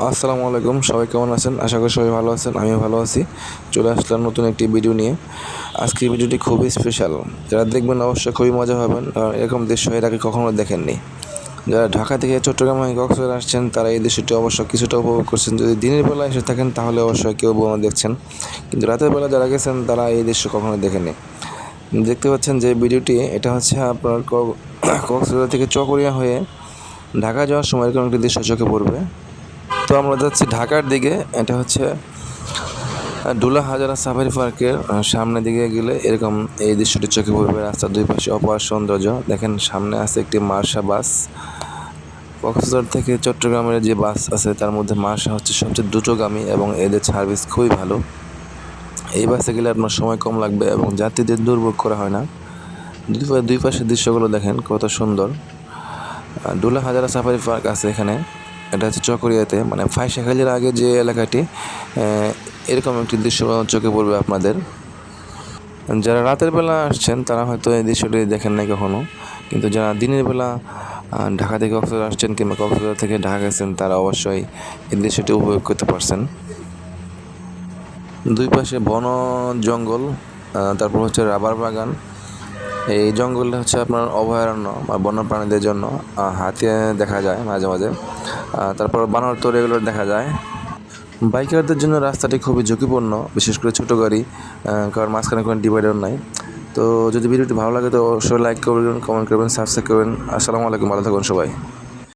আসসালামু আলাইকুম, সবাই কেমন আছেন? আশা করি সবাই ভালো আছেন। আমিও ভালো আছি। চলে আসলাম নতুন একটি ভিডিও নিয়ে। আজকের ভিডিওটি খুবই স্পেশাল। যারা দেখবেন অবশ্যই খুবই মজা পাবেন, কারণ এরকম দৃশ্য এর আগে কখনো দেখেননি। যারা ঢাকা থেকে চট্টগ্রাম হয়ে কক্সবাজার আসছেন, তারা এই দৃশ্যটি অবশ্য কিছুটা উপভোগ করছেন। যদি দিনের বেলা এসে থাকেন তাহলে অবশ্যই কেউ বোমা দেখছেন, কিন্তু রাতের বেলা যারা গেছেন তারা এই দৃশ্য কখনো দেখেননি। দেখতে পাচ্ছেন যে ভিডিওটি, এটা হচ্ছে আপনার কক্সবাজার থেকে চকরিয়া হয়ে ঢাকা যাওয়ার সময় এরকম একটি দৃশ্য চোখে পড়বে। তো আমরা যাচ্ছি ঢাকার দিকে। এটা হচ্ছে ডুলা হাজারা সাফারি পার্কের সামনের দিকে গেলে এরকম এই দৃশ্যটি চোখে পড়বে। রাস্তার দুই পাশে অপার সৌন্দর্য দেখেন। সামনে আছে একটি মার্শা বাস। কক্সবাজার থেকে চট্টগ্রামের যে বাস আছে তার মধ্যে মার্শা হচ্ছে সবচেয়ে দ্রুতগামী এবং এদের সার্ভিস খুবই ভালো। এই বাসে গেলে আপনার সময় কম লাগবে এবং যাত্রীদের দুর্ভোগ করা হয় না। দুই পাশের দৃশ্যগুলো দেখেন কত সুন্দর। ডুলা হাজারা সাফারি পার্ক আছে এখানে। এটা হচ্ছে চকরিয়াতে, মানে ফাইসাখালীর আগে যে এলাকাটি। এরকম একটি দৃশ্য চোখে পড়বে আপনাদের। যারা রাতের বেলা আসছেন তারা হয়তো এই দৃশ্যটি দেখেন নাই কখনো, কিন্তু যারা দিনের বেলা ঢাকা থেকে কক্সবাজার আসছেন কিংবা কক্সবাজার থেকে ঢাকা গেছেন তারা অবশ্যই এই দৃশ্যটি উপভোগ করতে পারছেন। দুই পাশে বন জঙ্গল, তারপর হচ্ছে রাবার বাগান। এই জঙ্গলটা হচ্ছে আপনার অভয়ারণ্য বা বন্যপ্রাণীদের জন্য। হাতি দেখা যায় মাঝে মাঝে, তারপর বানর তো রেগুলার দেখা যায়। বাইকারদের জন্য রাস্তাটি খুবই ঝুঁকিপূর্ণ, বিশেষ করে ছোটো গাড়ি, কারণ মাঝখানে কোনো ডিভাইডার নাই। তো যদি ভিডিওটি ভালো লাগে তো অবশ্যই লাইক করবেন, কমেন্ট করবেন, সাবস্ক্রাইব করবেন। আসসালামু আলাইকুম, ভালো থাকুন সবাই।